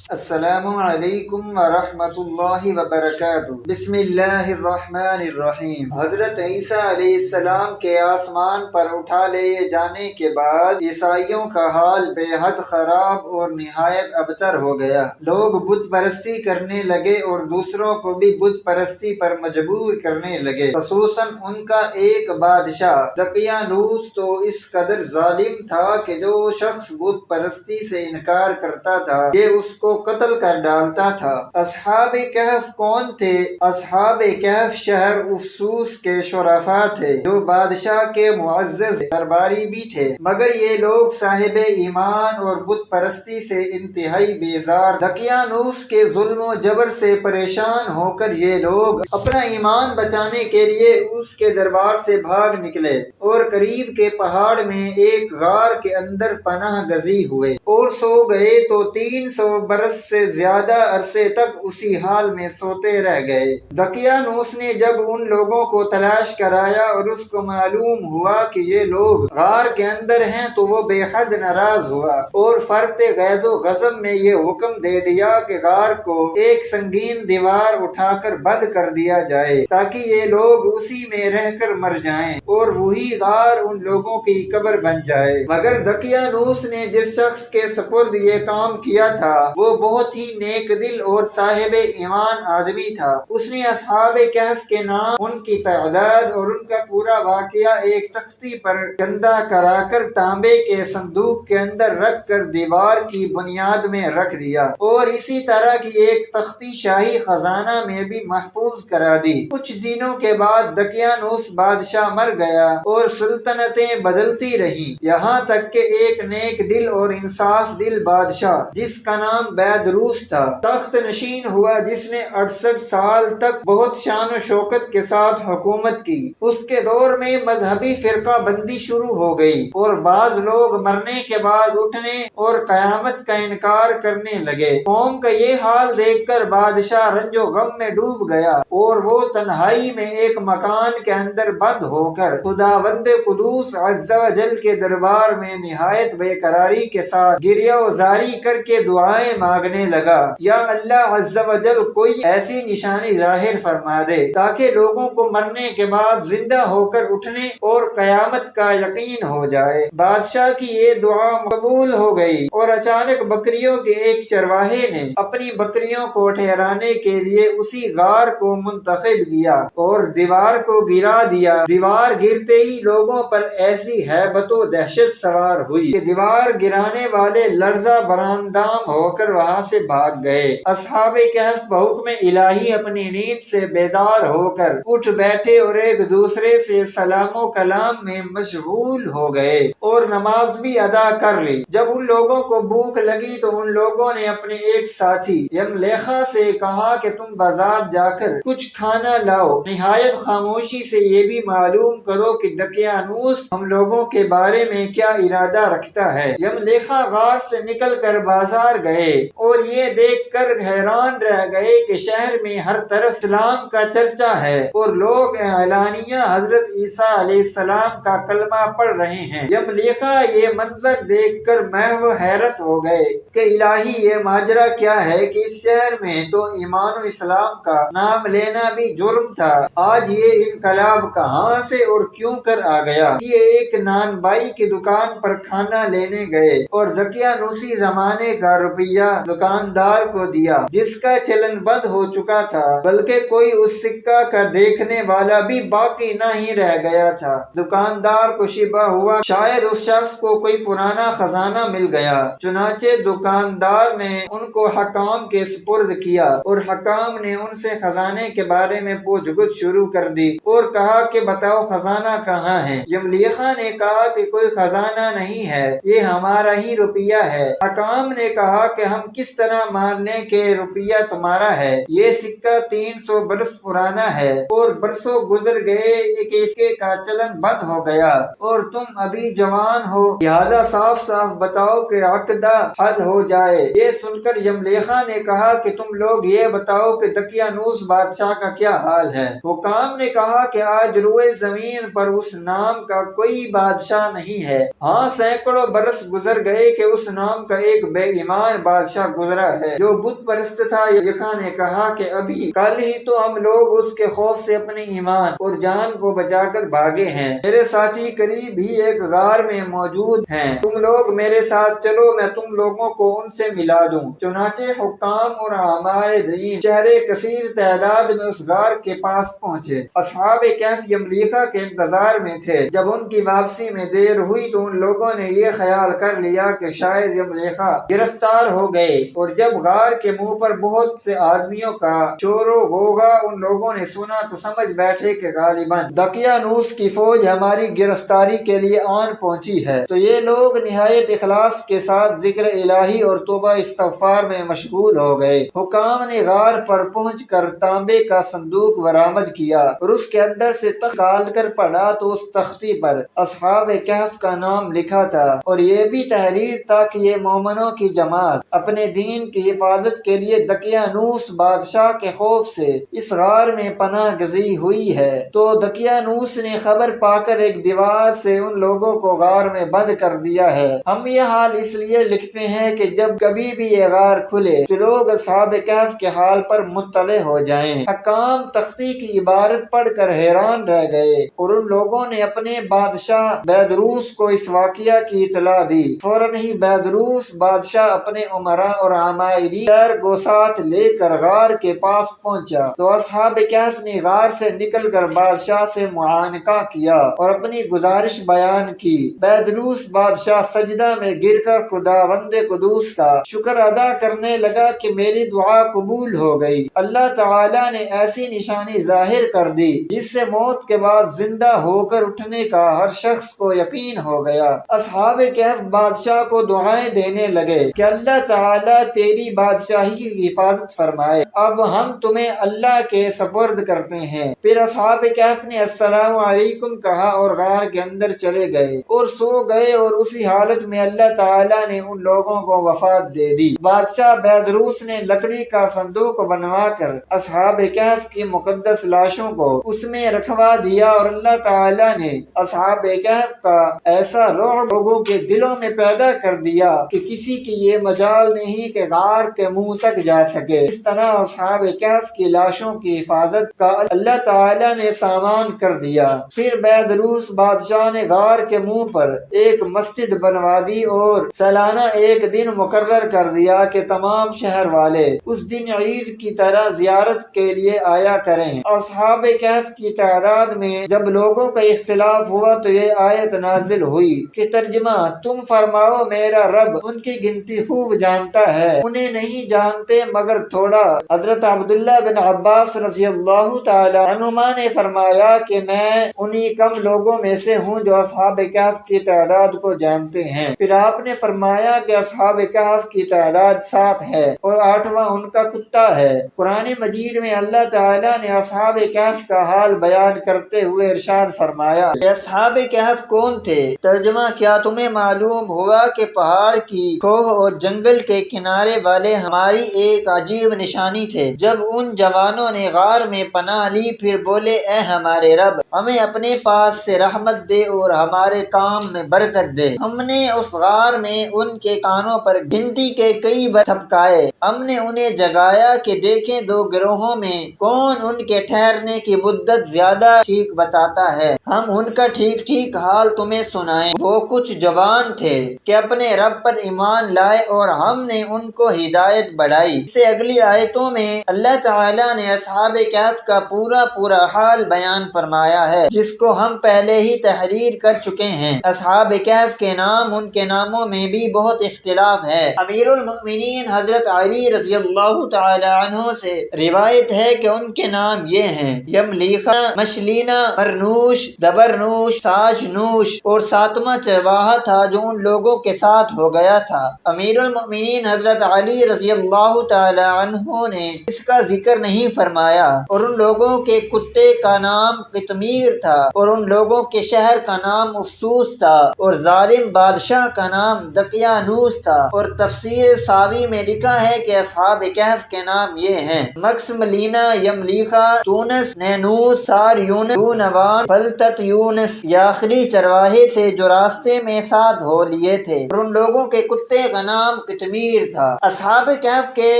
السلام علیکم ورحمۃ اللہ وبرکاتہ۔ بسم اللہ الرحمن الرحیم۔ حضرت عیسیٰ علیہ السلام کے آسمان پر اٹھا لے جانے کے بعد عیسائیوں کا حال بے حد خراب اور نہایت ابتر ہو گیا۔ لوگ بت پرستی کرنے لگے اور دوسروں کو بھی بت پرستی پر مجبور کرنے لگے، خصوصاً ان کا ایک بادشاہ دقیانوس تو اس قدر ظالم تھا کہ جو شخص بت پرستی سے انکار کرتا تھا یہ اس کو قتل کر ڈالتا تھا۔ اصحاب کہف کون تھے؟ اصحاب کہف شہر افسوس کے شرفاء تھے جو بادشاہ کے معزز درباری بھی تھے، مگر یہ لوگ صاحب ایمان اور بت پرستی سے انتہائی بیزار۔ دقیانوس کے ظلم و جبر سے پریشان ہو کر یہ لوگ اپنا ایمان بچانے کے لیے اس کے دربار سے بھاگ نکلے اور قریب کے پہاڑ میں ایک غار کے اندر پناہ گزین ہوئے اور سو گئے تو 300 برس سے زیادہ عرصے تک اسی حال میں سوتے رہ گئے۔ دقیانوس نے جب ان لوگوں کو تلاش کرایا اور اس کو معلوم ہوا کہ یہ لوگ غار کے اندر ہیں تو وہ بے حد ناراض ہوا اور فرط غیظ و غضب میں یہ حکم دے دیا کہ غار کو ایک سنگین دیوار اٹھا کر بند کر دیا جائے تاکہ یہ لوگ اسی میں رہ کر مر جائیں اور وہی غار ان لوگوں کی قبر بن جائے۔ مگر دقیانوس نے جس شخص کے سپرد یہ کام کیا تھا وہ بہت ہی نیک دل اور صاحب ایمان آدمی تھا۔ اس نے اصحاب کہف کے نام، ان کی تعداد اور ان کا پورا واقعہ ایک تختی پر گندا کرا کر تانبے کے صندوق کے اندر رکھ کر دیوار کی بنیاد میں رکھ دیا اور اسی طرح کی ایک تختی شاہی خزانہ میں بھی محفوظ کرا دی۔ کچھ دنوں کے بعد دقیانوس بادشاہ مر گیا اور سلطنتیں بدلتی رہیں، یہاں تک کہ ایک نیک دل اور انصاف دل بادشاہ جس کا نام بیدروس تھا تخت نشین ہوا، جس نے 68 سال تک بہت شان و شوکت کے ساتھ حکومت کی۔ اس کے دور میں مذہبی فرقہ بندی شروع ہو گئی اور بعض لوگ مرنے کے بعد اٹھنے اور قیامت کا انکار کرنے لگے۔ قوم کا یہ حال دیکھ کر بادشاہ رنج و غم میں ڈوب گیا اور وہ تنہائی میں ایک مکان کے اندر بند ہو کر خداوند قدوس عز و جل کے دربار میں نہایت بے قراری کے ساتھ گریہ و زاری کر کے دعائیں مانگنے لگا، یا اللہ عز و جل کوئی ایسی نشانی ظاہر فرما دے تاکہ لوگوں کو مرنے کے بعد زندہ ہو کر اٹھنے اور قیامت کا یقین ہو جائے۔ بادشاہ کی یہ دعا قبول ہو گئی اور اچانک بکریوں کے ایک چرواہے نے اپنی بکریوں کو ٹھہرانے کے لیے اسی غار کو منتخب کیا اور دیوار کو گرا دیا۔ دیوار گرتے ہی لوگوں پر ایسی ہیبت و دہشت سوار ہوئی کہ دیوار گرانے والے لرزہ براندام ہو کر وہاں سے بھاگ گئے۔ اصحاب کہف بحکم الہی اپنی نیند سے بیدار ہو کر اٹھ بیٹھے اور ایک دوسرے سے سلام و کلام میں مشغول ہو گئے اور نماز بھی ادا کر لی۔ جب ان لوگوں کو بھوک لگی تو ان لوگوں نے اپنے ایک ساتھی یملیخا سے کہا کہ تم بازار جا کر کچھ کھانا لاؤ، نہایت خاموشی سے یہ بھی معلوم کرو کہ دقیانوس ہم لوگوں کے بارے میں کیا ارادہ رکھتا ہے۔ یملیخا غار سے نکل کر بازار گئے اور یہ دیکھ کر حیران رہ گئے کہ شہر میں ہر طرف اسلام کا چرچا ہے اور لوگ اعلانیہ حضرت عیسیٰ علیہ السلام کا کلمہ پڑھ رہے ہیں۔ یملیخا یہ منظر دیکھ کر محو حیرت ہو گئے کہ الہی یہ ماجرا کیا ہے کہ اس شہر میں تو ایمان و اسلام کا نام لینا بھی جرم تھا، آج یہ انقلاب کہاں سے اور کیوں کر آ گیا۔ یہ ایک نان بائی کی دکان پر کھانا لینے گئے اور دقیانوسی زمانے کا روپیہ دکاندار کو دیا جس کا چلن بند ہو چکا تھا، بلکہ کوئی اس سکہ کا دیکھنے والا بھی باقی نہ ہی رہ گیا تھا۔ دکاندار کو شبہ ہوا شاید اس شخص کو کوئی پرانا خزانہ مل گیا، چنانچہ دکاندار نے ان کو حکام کے سپرد کیا اور حکام نے ان سے خزانے کے بارے میں پوچھ گچھ شروع کر دی اور کہا کہ بتاؤ خزانہ کہاں ہے۔ یملیخا نے کہا کہ کوئی خزانہ نہیں ہے، یہ ہمارا ہی روپیہ ہے۔ حکام نے کہا کہ ہم کس طرح مان لیں کہ روپیہ تمہارا ہے، یہ سکہ 300 برس پرانا ہے اور برسوں گزر گئے کہ اس کا چلن بند ہو گیا اور تم ابھی جوان ہو، لہذا صاف صاف بتاؤ کہ عقدہ حل ہو جائے۔ یہ سن کر یملیخا نے کہا کہ تم لوگ یہ بتاؤ کہ دقیانوس بادشاہ کا کیا حال ہے۔ حکام نے کہا کہ آج روئے زمین پر اس نام کا کوئی بادشاہ نہیں ہے، ہاں سینکڑوں برس گزر گئے کہ اس نام کا ایک بے ایمان بادشاہ بادشاہ گزرا ہے جو بت پرست تھا۔ یخا نے کہا کہ ابھی کل ہی تو ہم لوگ اس کے خوف سے اپنے ایمان اور جان کو بچا کر بھاگے ہیں۔ میرے ساتھی قریب ہی ایک غار میں موجود ہیں، تم لوگ میرے ساتھ چلو، میں تم لوگوں کو ان سے ملا دوں۔ چنانچہ حکام اور علماء دین شہر کثیر تعداد میں اس غار کے پاس پہنچے۔ اصحاب کہف یملیکا کے انتظار میں تھے۔ جب ان کی واپسی میں دیر ہوئی تو ان لوگوں نے یہ خیال کر لیا کہ شاید یملیکا گرفتار ہو گئے، اور جب غار کے منہ پر بہت سے آدمیوں کا شور و غوغا ان لوگوں نے سنا تو سمجھ بیٹھے کہ غالباً دقیانوس کی فوج ہماری گرفتاری کے لیے آن پہنچی ہے۔ تو یہ لوگ نہایت اخلاص کے ساتھ ذکر الہی اور توبہ استغفار میں مشغول ہو گئے۔ حکام نے غار پر پہنچ کر تانبے کا صندوق برآمد کیا اور اس کے اندر سے تخت نکال کر پڑھا تو اس تختی پر اصحاب کہف کا نام لکھا تھا، اور یہ بھی تحریر تھا کہ یہ مومنوں کی جماعت اپنے دین کی حفاظت کے لیے دقیانوس بادشاہ کے خوف سے اس غار میں پناہ گزین ہوئی ہے۔ تو دقیانوس نے خبر پا کر ایک دیوار سے ان لوگوں کو غار میں بند کر دیا ہے۔ ہم یہ حال اس لیے لکھتے ہیں کہ جب کبھی بھی یہ غار کھلے تو لوگ اصحاب کہف کے حال پر مطلع ہو جائیں۔ حکام تختی کی عبارت پڑھ کر حیران رہ گئے اور ان لوگوں نے اپنے بادشاہ بیدروس کو اس واقعہ کی اطلاع دی۔ فوراً ہی بیدروس بادشاہ اپنے امراء اور عمائری کو ساتھ لے کر غار کے پاس پہنچا تو اصحاب کہف نے غار سے نکل کر بادشاہ سے معانقہ کیا اور اپنی گزارش بیان کی۔ بیدروس بادشاہ سجدہ میں گر کر خداوند قدوس کا شکر ادا کرنے لگا کہ میری دعا قبول ہو گئی۔ اللہ تعالیٰ نے ایسی نشانی ظاہر کر دی جس سے موت کے بعد زندہ ہو کر اٹھنے کا ہر شخص کو یقین ہو گیا۔ اصحاب کہف بادشاہ کو دعائیں دینے لگے کہ اللہ تعالیٰ تیری بادشاہی کی حفاظت فرمائے، اب ہم تمہیں اللہ کے سپرد کرتے ہیں۔ پھر اصحاب کہف نے السلام علیکم کہا اور غار کے اندر چلے گئے اور سو گئے، اور اسی حالت میں اللہ تعالیٰ نے ان لوگوں کو وفات دے دی۔ بادشاہ بیدروس نے لکڑی کا صندوق بنوا کر اصحاب کہف کی مقدس لاشوں کو اس میں رکھوا دیا، اور اللہ تعالیٰ نے اصحاب کہف کا ایسا رعب لوگوں کے دلوں میں پیدا کر دیا کہ کسی کی یہ مجال نہیں کہ غار کے منہ تک جا سکے۔ اس طرح اصحاب کہف کی لاشوں کی حفاظت کا اللہ تعالیٰ نے سامان کر دیا۔ پھر بیدروس بادشاہ نے غار کے منہ پر ایک مسجد بنوا دی اور سالانہ ایک دن مقرر کر دیا کہ تمام شہر والے اس دن عید کی طرح زیارت کے لیے آیا کریں۔ اصحاب کہف کی تعداد میں جب لوگوں کا اختلاف ہوا تو یہ آیت نازل ہوئی کہ ترجمہ تم فرماؤ میرا رب ان کی گنتی خوب جانتا ہے، انہیں نہیں جانتے مگر تھوڑا۔ حضرت عبداللہ بن عباس رضی اللہ تعالی عنہما نے فرمایا کہ میں انہی کم لوگوں میں سے ہوں جو اصحاب کہف کی تعداد کو جانتے ہیں۔ پھر آپ نے فرمایا کہ اصحاب کہف کی تعداد 7 ہے اور 8واں ان کا کتا ہے۔ قرآن مجید میں اللہ تعالیٰ نے اصحاب کہف کا حال بیان کرتے ہوئے ارشاد فرمایا کہ اصحاب کہف کون تھے؟ ترجمہ کیا تمہیں معلوم ہوا کہ پہاڑ کی کوہ اور جنگل کے کنارے والے ہماری ایک عجیب نشانی تھے؟ جب ان جوانوں نے غار میں پناہ لی پھر بولے اے ہمارے رب ہمیں اپنے پاس سے رحمت دے اور ہمارے کام میں برکت دے۔ ہم نے اس غار میں ان کے کانوں پر گھنٹی کے کئی بار تھپکائے، ہم نے انہیں جگایا کہ دیکھیں دو گروہوں میں کون ان کے ٹھہرنے کی مدت زیادہ ٹھیک بتاتا ہے، ہم ان کا ٹھیک ٹھیک حال تمہیں سنائیں۔ وہ کچھ جوان تھے کہ اپنے رب پر ایمان لائے اور ہم نے ان کو ہدایت بڑھائی۔ اس سے اگلی آیتوں میں اللہ تعالیٰ نے اصحاب کہف کا پورا حال بیان فرمایا ہے جس کو ہم پہلے ہی تحریر کر چکے ہیں۔ اصحاب کہف کے نام ان کے ناموں میں بھی بہت اختلاف ہے۔ امیر المؤمنین حضرت علی رضی اللہ تعالی عنہ سے روایت ہے کہ ان کے نام یہ ہیں یملیخہ، مشلینہ، مرنوش، دبرنوش، ساجنوش، اور 7واں چرواہا تھا جو ان لوگوں کے ساتھ ہو گیا تھا۔ امیر المؤمنین حضرت علی رضی اللہ تعالی عنہ نے اس کا ذکر نہیں فرمایا، اور ان لوگوں کے کتے کا نام قطمیر تھا، اور ان لوگوں کے شہر کا نام افسوس تھا، اور ظالم بادشاہ کا نام دقیانوس تھا۔ اور تفسیر ساوی میں لکھا ہے کہ اصحاب کہف کے نام یہ ہیں مکس، ملینا، یملیخہ، تونس، نینوس، سار یونس، یونوان، فلتت یونس۔ یہ آخری چرواہے تھے جو راستے میں ساتھ ہو لیے تھے، اور ان لوگوں کے کتے کا نام قطمیر کبیر تھا۔ اصحاب کہف کے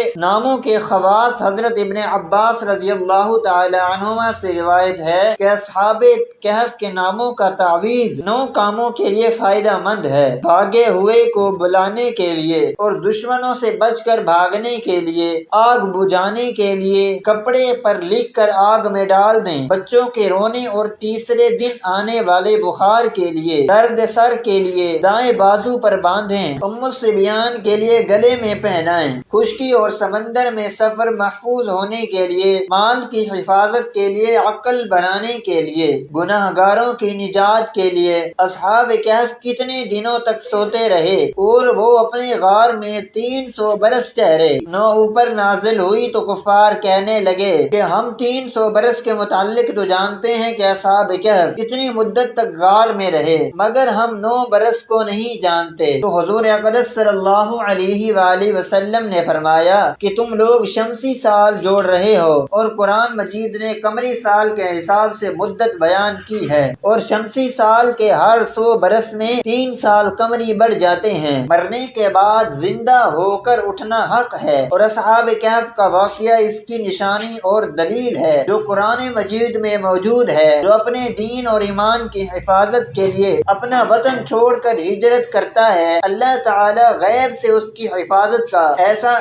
ناموں کے خواص حضرت ابن عباس رضی اللہ تعالی عنہما سے روایت ہے کہ اصحاب کہف کے ناموں کا تعویذ 9 کاموں کے لیے فائدہ مند ہے: بھاگے ہوئے کو بلانے کے لیے اور دشمنوں سے بچ کر بھاگنے کے لیے، آگ بجھانے کے لیے، کپڑے پر لکھ کر آگ میں ڈال دیں، بچوں کے رونے اور تیسرے دن آنے والے بخار کے لیے، درد سر کے لیے دائیں بازو پر باندھیں، الصبیان کے لیے گلے میں پہنائیں، خشکی اور سمندر میں سفر محفوظ ہونے کے لیے، مال کی حفاظت کے لیے، عقل بڑھانے کے لیے، گناہ گاروں کی نجات کے لیے۔ اصحاب کہف کتنے دنوں تک سوتے رہے اور وہ اپنے غار میں 300 برس ٹھہرے۔ نو اوپر نازل ہوئی تو کفار کہنے لگے کہ ہم 300 برس کے متعلق تو جانتے ہیں کہ اصحاب کہف کتنی مدت تک غار میں رہے، مگر ہم 9 برس کو نہیں جانتے۔ تو حضور اقدس صلی اللہ علیہ وآلہ وسلم نے فرمایا کہ تم لوگ شمسی سال جوڑ رہے ہو اور قرآن مجید نے قمری سال کے حساب سے مدت بیان کی ہے، اور شمسی سال کے ہر 100 برس میں 3 سال قمری بڑھ جاتے ہیں۔ مرنے کے بعد زندہ ہو کر اٹھنا حق ہے، اور اصحاب کہف کا واقعہ اس کی نشانی اور دلیل ہے جو قرآن مجید میں موجود ہے۔ جو اپنے دین اور ایمان کی حفاظت کے لیے اپنا وطن چھوڑ کر ہجرت کرتا ہے، اللہ تعالی غیب سے اس کی حفاظت کا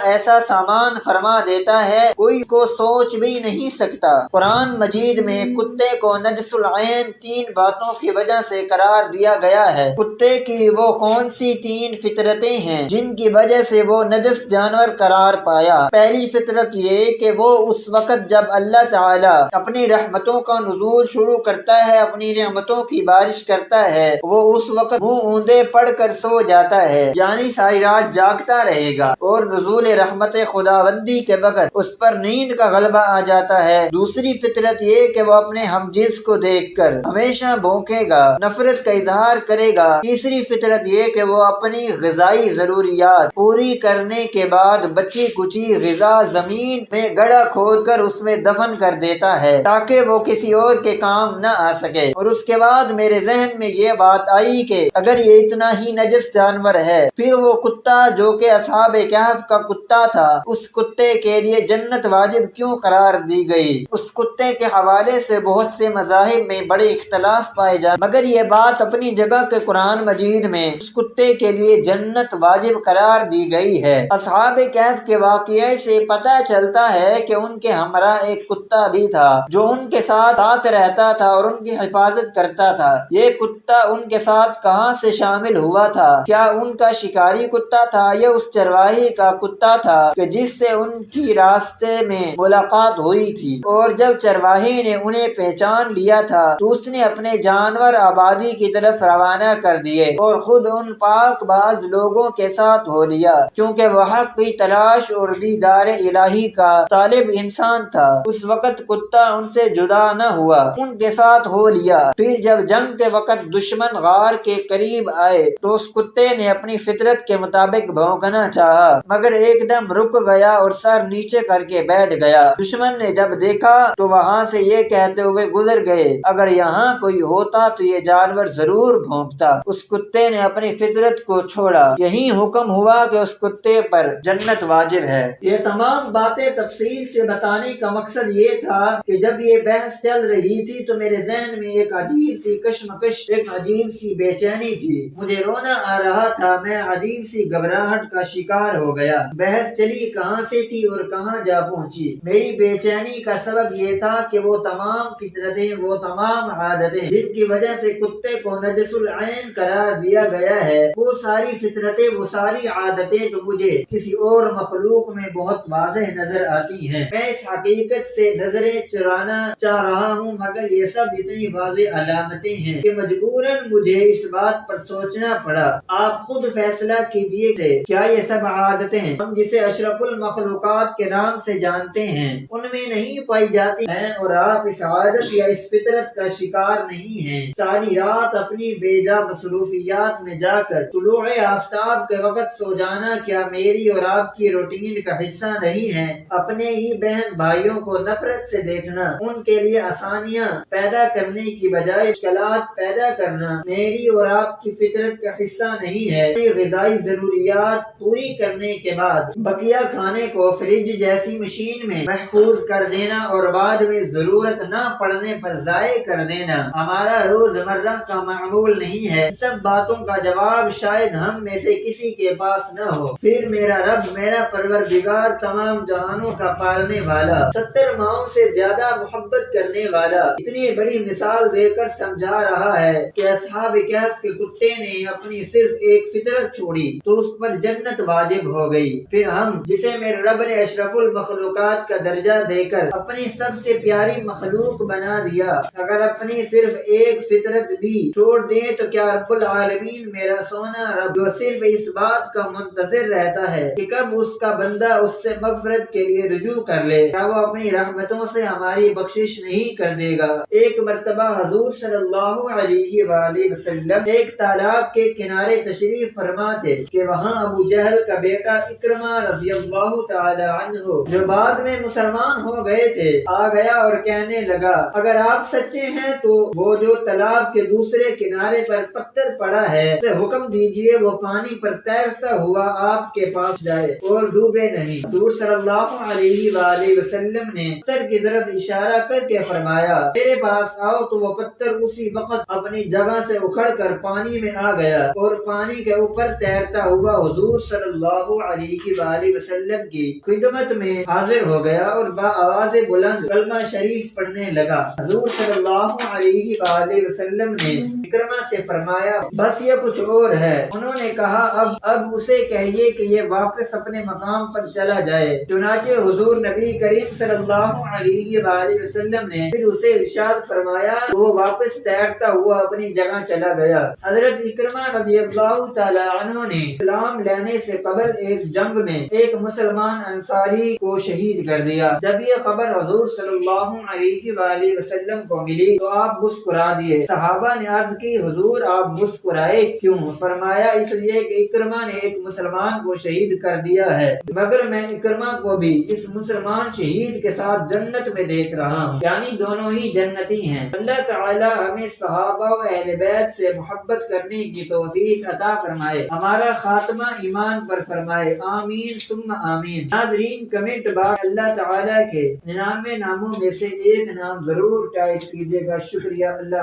ایسا سامان فرما دیتا ہے کوئی کو سوچ بھی نہیں سکتا۔ قرآن مجید میں کتے کو نجس العین 3 باتوں کی وجہ سے قرار دیا گیا ہے۔ کتے کی وہ کون سی 3 فطرتیں ہیں جن کی وجہ سے وہ نجس جانور قرار پایا؟ پہلی فطرت یہ کہ وہ اس وقت جب اللہ تعالی اپنی رحمتوں کا نزول شروع کرتا ہے، اپنی رحمتوں کی بارش کرتا ہے، وہ اس وقت منہ اوندے پڑھ کر سو جاتا ہے، یعنی ساری رات جاگتا رہے گا، اور نزول رحمت خداوندی کے وقت اس پر نیند کا غلبہ آ جاتا ہے۔ دوسری فطرت یہ کہ وہ اپنے ہم جنس کو دیکھ کر ہمیشہ بھونکے گا، نفرت کا اظہار کرے گا۔ تیسری فطرت یہ کہ وہ اپنی غذائی ضروریات پوری کرنے کے بعد بچی کچی غذا زمین میں گڑھا کھود کر اس میں دفن کر دیتا ہے تاکہ وہ کسی اور کے کام نہ آ سکے۔ اور اس کے بعد میرے ذہن میں یہ بات آئی کہ اگر یہ اتنا ہی نجس جانور ہے، پھر وہ کتا جو کہ اصحاب کہف کا کتا تھا، اس کتے کے لیے جنت واجب کیوں قرار دی گئی؟ اس کتے کے حوالے سے بہت سے مذاہب میں بڑے اختلاف پائے جاتے، مگر یہ بات اپنی جگہ کے قرآن مجید میں اس کتے کے لیے جنت واجب قرار دی گئی ہے۔ اصحاب کہف کے واقعے سے پتہ چلتا ہے کہ ان کے ہمراہ ایک کتا بھی تھا جو ان کے ساتھ رہتا تھا اور ان کی حفاظت کرتا تھا۔ یہ کتا ان کے ساتھ کہاں سے شامل ہوا تھا؟ کیا ان کا شکاری کتا تھا یا اس چرواہی کا کتا تھا کہ جس سے ان کی راستے میں ملاقات ہوئی تھی، اور جب چرواہی نے انہیں پہچان لیا تھا تو اس نے اپنے جانور آبادی کی طرف روانہ کر دیے اور خود ان پاک باز لوگوں کے ساتھ ہو لیا، کیونکہ وہ حق کی تلاش اور دیدار الہی کا طالب انسان تھا۔ اس وقت کتا ان سے جدا نہ ہوا، ان کے ساتھ ہو لیا۔ پھر جب جنگ کے وقت دشمن غار کے قریب آئے تو اس کتے نے اپنی فطرت کے مطابق بھونکنا چاہا، مگر ایک دم رک گیا اور سر نیچے کر کے بیٹھ گیا۔ دشمن نے جب دیکھا تو وہاں سے یہ کہتے ہوئے گزر گئے، اگر یہاں کوئی ہوتا تو یہ جانور ضرور بھونکتا۔ اس کتے نے اپنی فطرت کو چھوڑا، یہی حکم ہوا کہ اس کتے پر جنت واجب ہے۔ یہ تمام باتیں تفصیل سے بتانے کا مقصد یہ تھا کہ جب یہ بحث چل رہی تھی تو میرے ذہن میں ایک عجیب سی کشمکش، ایک عجیب سی بے چینی تھی، مجھے رونا آ رہا تھا، میں عجیب سی گھبراہٹ کا شکار ہو گیا۔ بحث چلی کہاں سے تھی اور کہاں جا پہنچی؟ میری بے چینی کا سبب یہ تھا کہ وہ تمام فطرتیں، وہ تمام عادتیں جن کی وجہ سے کتے کو نجس العین قرار دیا گیا ہے، وہ ساری فطرتیں، وہ ساری عادتیں تو مجھے کسی اور مخلوق میں بہت واضح نظر آتی ہیں۔ میں اس حقیقت سے نظریں چرانا چاہ رہا ہوں، مگر یہ سب اتنی واضح علامتیں ہیں کہ مجبوراً مجھے اس بات پر سوچنا پڑا۔ آپ خود فیصلہ کیجئے کہ کیا یہ سب عادتیں ہم جسے اشرف المخلوقات کے نام سے جانتے ہیں ان میں نہیں پائی جاتی ہیں، اور آپ اس عادت یا اس فطرت کا شکار نہیں ہیں؟ ساری رات اپنی بے جا مصروفیات میں جا کر طلوع آفتاب کے وقت سو جانا کیا میری اور آپ کی روٹین کا حصہ نہیں ہے؟ اپنے ہی بہن بھائیوں کو نفرت سے دیکھنا، ان کے لیے آسانیاں پیدا کرنے کی بجائے مشکلات پیدا کرنا میری اور آپ کی فطرت کا حصہ نہیں ہے؟ غذائی ضروریات پوری کرنے کے بعد بقیہ کھانے کو فریج جیسی مشین میں محفوظ کر دینا اور بعد میں ضرورت نہ پڑنے پر ضائع کر دینا ہمارا روزمرہ کا معمول نہیں ہے۔ سب باتوں کا جواب شاید ہم میں سے کسی کے پاس نہ ہو۔ پھر میرا رب، میرا پروردگار، تمام جہانوں کا پالنے والا، 70 ماہوں سے زیادہ محبت کرنے والا، اتنی بڑی مثال دے کر سمجھا رہا ہے کہ اصحاب کہف کے کتے نے اپنی صرف ایک فطرت چھوڑی تو اس پر جنت واجب ہو گئی۔ پھر ہم، جسے میرے رب نے اشرف المخلوقات کا درجہ دے کر اپنی سب سے پیاری مخلوق بنا دیا، اگر اپنی صرف ایک فطرت بھی چھوڑ دیں تو کیا رب العالمین میرا سونا رب، جو صرف اس بات کا منتظر رہتا ہے کہ کب اس کا بندہ اس سے مغفرت کے لیے رجوع کر لے، کیا وہ اپنی رحمتوں سے ہماری بخشش نہیں کر دے گا؟ ایک مرتبہ حضور صلی اللہ علیہ وآلہ وسلم ایک تالاب کے کنارے تشریف فرما تھے کہ وہاں ابو جہل کا بیٹا اکرمہ رضی اللہ تعالی عنہ، جو بعد میں مسلمان ہو گئے تھے، آ گیا اور کہنے لگا، اگر آپ سچے ہیں تو وہ جو تالاب کے دوسرے کنارے پر پتھر پڑا ہے اسے حکم دیجئے وہ پانی پر تیرتا ہوا آپ کے پاس جائے اور ڈوبے نہیں۔ حضور صلی اللہ علیہ وآلہ وسلم نے پتھر کی طرف اشارہ کر کے فرمایا، میرے پاس آؤ، تو وہ پتھر اسی وقت اپنی جگہ سے اکھڑ کر پانی میں آ گیا اور پانی کے اوپر تیرتا ہوا حضور صلی اللہ علیہ وآلہ وسلم کی خدمت میں حاضر ہو گیا اور بآواز بلند کلمہ شریف پڑھنے لگا۔ حضور صلی اللہ علیہ وآلہ وسلم نے اکرمہ سے فرمایا، بس یہ کچھ اور ہے۔ انہوں نے کہا، اب اسے کہیے کہ یہ واپس اپنے مقام پر چلا جائے۔ چنانچہ حضور نبی کریم صلی اللہ علیہ وآلہ وسلم نے پھر اسے ارشاد فرمایا، وہ واپس تیرتا ہوا اپنی جگہ چلا گیا۔ حضرت اکرمہ رضی اللہ تعالی عنہ نے اسلام لینے سے قبل ایک جنگ میں ایک مسلمان انصاری کو شہید کر دیا۔ جب یہ خبر حضور صلی اللہ علیہ وآلہ وسلم کو ملی تو آپ مسکرا دیے۔ صحابہ نے عرض کی، حضور آپ مسکرائے کیوں؟ فرمایا، اس لیے کہ اکرمہ نے ایک مسلمان کو شہید کر دیا ہے، مگر میں اکرمہ کو بھی اس مسلمان شہید کے ساتھ جنت میں دیکھ رہا ہوں، یعنی دونوں ہی جنتی ہیں۔ اللہ تعالی ہمیں صحابہ و اہل بیت سے محبت کرنے کی توفیق عطا فرمائے، ہمارا خاتمہ ایمان پر فرمائے، آمین ثم آمین۔ ناظرین، کمنٹ باکس اللہ تعالی کے 99 ناموں میں سے ایک نام ضرور ٹائپ کیجیے گا۔ شکریہ۔ اللہ